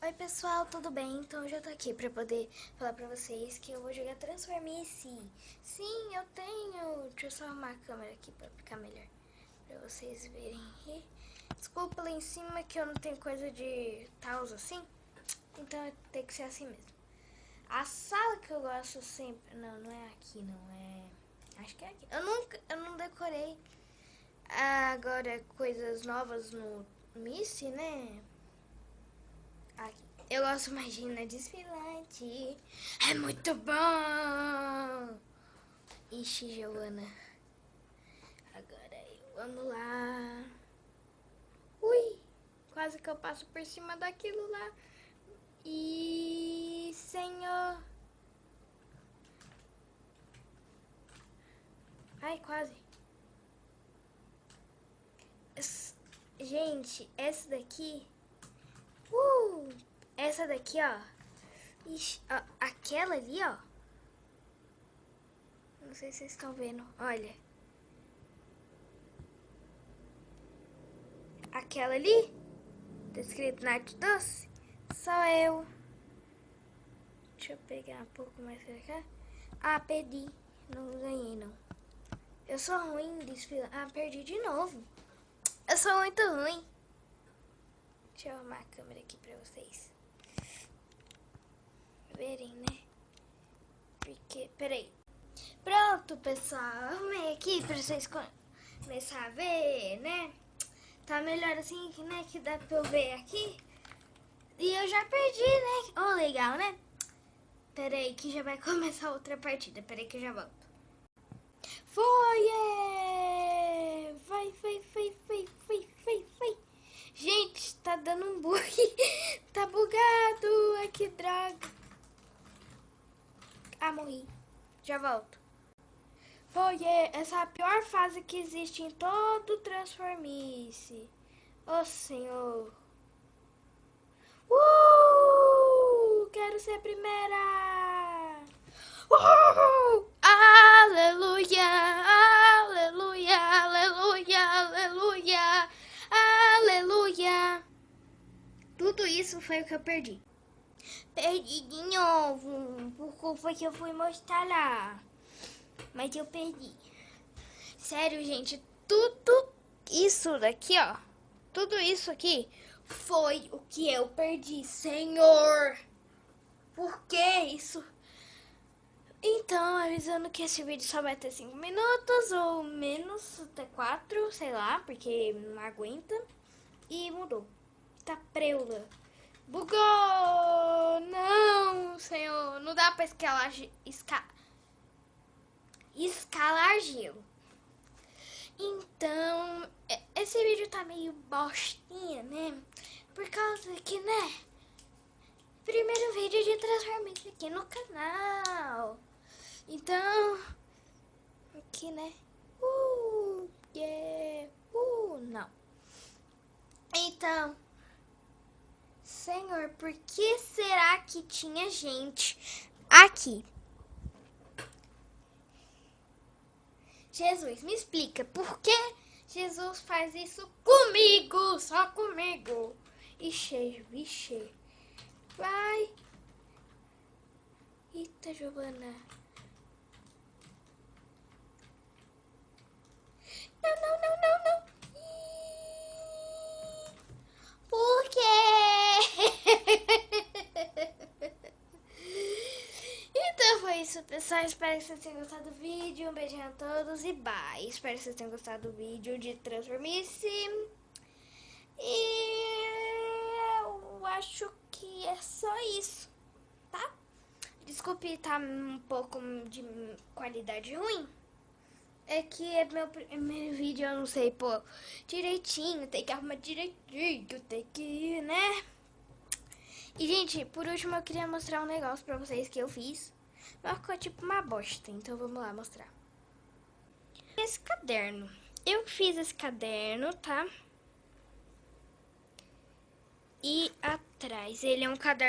Oi pessoal, tudo bem? Então eu já tô aqui pra poder falar pra vocês que eu vou jogar Transformice. Sim, eu tenho. Deixa eu só arrumar a câmera aqui pra ficar melhor, pra vocês verem. E desculpa lá em cima que eu não tenho coisa de taus assim, então tem que ser assim mesmo. A sala que eu gosto sempre... Não, não é aqui, não é... Acho que é aqui. Eu não decorei agora coisas novas no Missy, né? Aqui. Eu gosto mais de ir na desfilante. É muito bom! Ixi, Giovana. Agora vamos lá. Ui! Quase que eu passo por cima daquilo lá. E... Senhor... Ai, quase. Gente, essa daqui... Essa daqui, ó. Ixi, ó, aquela ali, ó. Não sei se vocês estão vendo. Olha. Aquela ali, tá escrito Nath Doce, sou eu. Deixa eu pegar um pouco mais pra cá. Ah, perdi. Não ganhei, não. Eu sou ruim em desfilar. Ah, perdi de novo. Eu sou muito ruim. Deixa eu arrumar a câmera aqui pra vocês verem, né? Porque, peraí. Pronto, pessoal. Arrumei aqui pra vocês começarem a ver, né? Tá melhor assim, né? Que dá pra eu ver aqui. E eu já perdi, né? Oh, legal, né? Peraí que já vai começar outra partida. Peraí que eu já volto. Foi! Vai. Gente, tá dando um bug. Tá bugado. Ai, que droga. Ah, morri. Já volto. Foi! Essa é a pior fase que existe em todo Transformice. Ô, senhor. Quero ser a primeira! Aleluia! Aleluia! Aleluia! Aleluia! Aleluia! Tudo isso foi o que eu perdi. Perdi de novo, por culpa que eu fui mostrar lá. Mas eu perdi. Sério, gente, tudo isso daqui, ó. Tudo isso aqui foi o que eu perdi, Senhor. Por que isso? Então, avisando que esse vídeo só vai ter 5 minutos ou menos, até 4, sei lá, porque não aguenta. E mudou. Tá preula. Bugou! Não, senhor. Não dá pra escalar gelo. Então, esse vídeo tá meio bostinha, né? Por causa que, né? Primeiro vídeo de Transformice aqui no canal. Então, aqui, né? Yeah. Não. Então, Senhor, por que será que tinha gente aqui? Jesus, me explica, por que Jesus faz isso comigo? Só comigo. Ixi. Vai. Eita, Giovana. Não. Por quê? Então foi isso, pessoal. Espero que vocês tenham gostado do vídeo. Um beijinho a todos e bye. Espero que vocês tenham gostado do vídeo de Transformice. E eu acho que é só isso, tá? Desculpe tá um pouco de qualidade ruim. É que é meu primeiro vídeo, eu não sei pôr direitinho, tem que arrumar direitinho, tem que, né? E, gente, por último eu queria mostrar um negócio pra vocês que eu fiz. Mas ficou tipo uma bosta, então vamos lá mostrar. Esse caderno. Eu fiz esse caderno, tá? E atrás, ele é um caderno